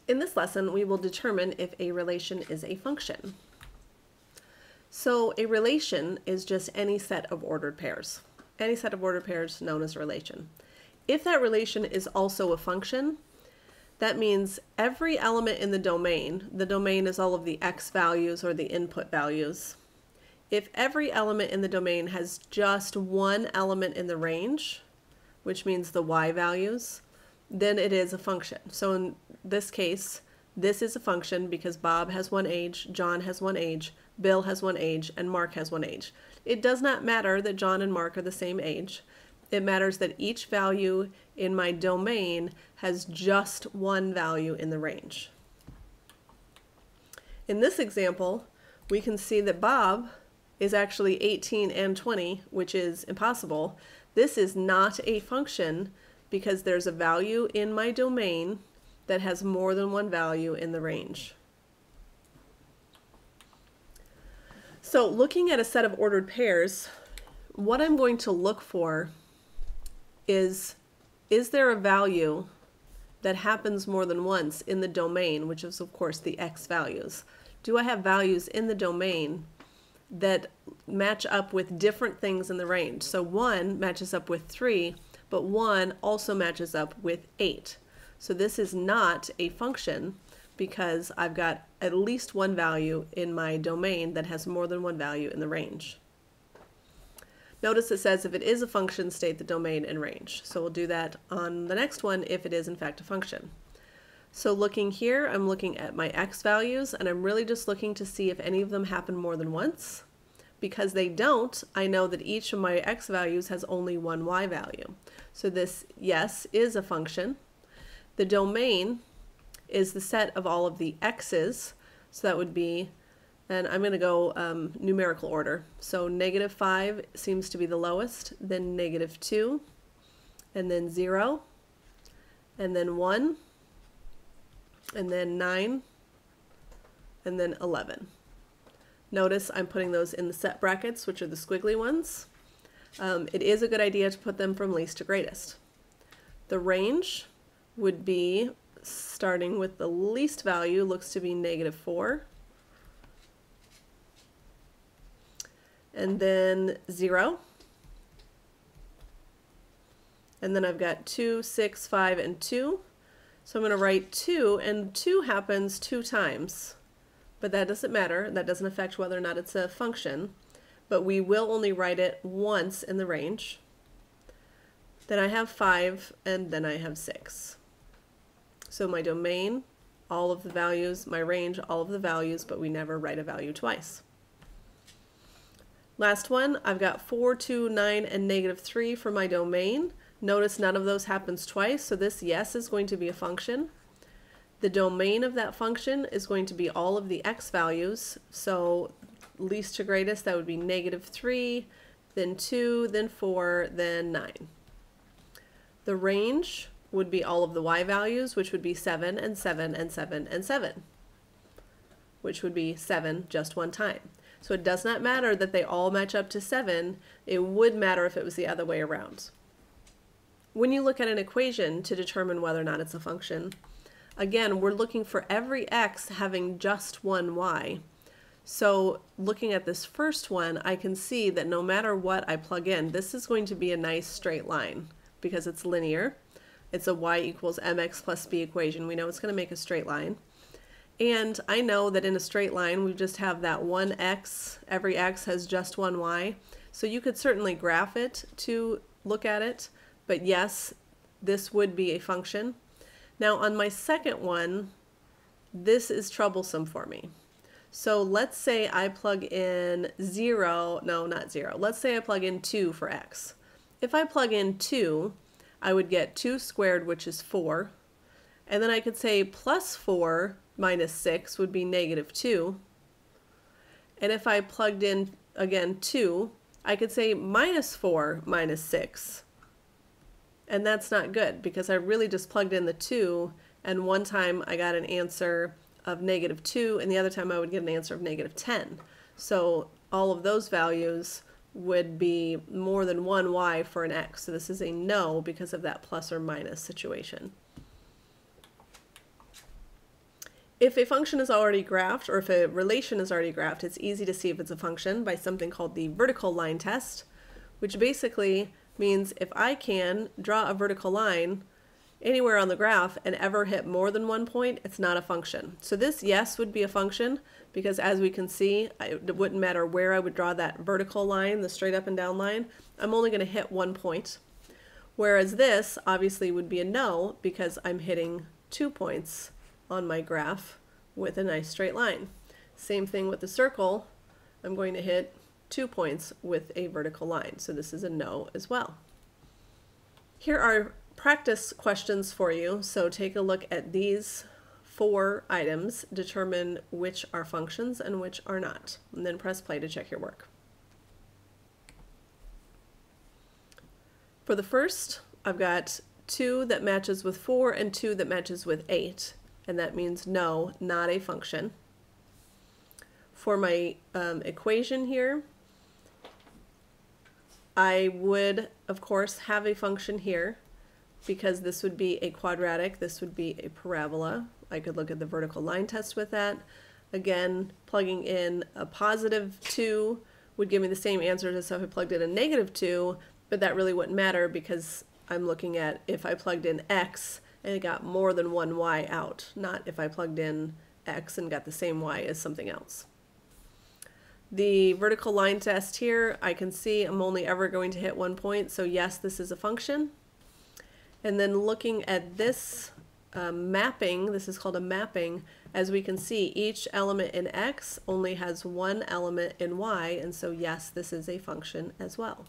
In this lesson, we will determine if a relation is a function. So a relation is just any set of ordered pairs. Any set of ordered pairs known as a relation. If that relation is also a function, that means every element in the domain is all of the x values or the input values. If every element in the domain has just one element in the range, which means the y values, then it is a function. So in this case, this is a function because Bob has one age, John has one age, Bill has one age, and Mark has one age. It does not matter that John and Mark are the same age. It matters that each value in my domain has just one value in the range. In this example, we can see that Bob is actually 18 and 20, which is impossible. This is not a function because there's a value in my domain that has more than one value in the range. So looking at a set of ordered pairs, what I'm going to look for is there a value that happens more than once in the domain, which is of course the x values. Do I have values in the domain that match up with different things in the range? So 1 matches up with 3, but 1 also matches up with 8. So this is not a function because I've got at least one value in my domain that has more than one value in the range. Notice it says if it is a function, state the domain and range. So we'll do that on the next one if it is in fact a function. So looking here, I'm looking at my x values and I'm really just looking to see if any of them happen more than once. Because they don't, I know that each of my x values has only one y value. So this, yes, is a function. The domain is the set of all of the x's, so that would be, and I'm going to go numerical order. So -5 seems to be the lowest, then -2, and then 0, and then 1, and then 9, and then 11. Notice I'm putting those in the set brackets, which are the squiggly ones. It is a good idea to put them from least to greatest. The range would be, starting with the least value, looks to be -4. And then 0. And then I've got 2, 6, 5, and 2. So I'm going to write 2, and 2 happens 2 times. But that doesn't matter. That doesn't affect whether or not it's a function. But we will only write it once in the range. Then I have 5, and then I have 6. So my domain, all of the values, my range, all of the values, but we never write a value twice. Last one, I've got 4, 2, 9, and -3 for my domain. Notice none of those happens twice, so this, yes, is going to be a function. The domain of that function is going to be all of the x values, so least to greatest, that would be -3, then 2, then 4, then 9. The range would be all of the y values, which would be 7, and 7, and 7, and 7, which would be 7 just one time. So it does not matter that they all match up to 7. It would matter if it was the other way around. When you look at an equation to determine whether or not it's a function, again, we're looking for every x having just one y. So looking at this first one, I can see that no matter what I plug in, this is going to be a nice straight line because it's linear. It's a y equals mx plus b equation. We know it's going to make a straight line. And I know that in a straight line, we just have that one x, every x has just one y. So you could certainly graph it to look at it, but yes, this would be a function. Now on my second one, this is troublesome for me. So let's say I plug in 0, no, not 0. Let's say I plug in 2 for x. If I plug in 2, I would get 2 squared, which is 4. And then I could say plus 4 minus 6 would be -2. And if I plugged in, again, 2, I could say -4 minus 6. And that's not good because I really just plugged in the 2, and one time I got an answer of -2, and the other time I would get an answer of -10. So all of those values would be more than one y for an x. So this is a no because of that plus or minus situation. If a function is already graphed, or if a relation is already graphed, it's easy to see if it's a function by something called the vertical line test, which basically means if I can draw a vertical line anywhere on the graph and ever hit more than 1 point, it's not a function. So this, yes, would be a function, because as we can see, it wouldn't matter where I would draw that vertical line, the straight up and down line, I'm only going to hit 1 point. Whereas this obviously would be a no, because I'm hitting 2 points on my graph with a nice straight line. Same thing with the circle, I'm going to hit 2 points with a vertical line. So this is a no as well. Here are practice questions for you. So take a look at these 4 items, determine which are functions and which are not, and then press play to check your work. For the first, I've got 2 that matches with 4 and 2 that matches with 8, and that means no, not a function. For my equation here, I would, of course, have a function here, because this would be a quadratic, this would be a parabola. I could look at the vertical line test with that. Again, plugging in a positive 2 would give me the same answer as if I plugged in a negative 2, but that really wouldn't matter, because I'm looking at if I plugged in x and it got more than 1 y out, not if I plugged in x and got the same y as something else. The vertical line test here, I can see I'm only ever going to hit 1 point, so yes, this is a function. And then looking at this mapping, this is called a mapping, as we can see, each element in x only has 1 element in y, and so yes, this is a function as well.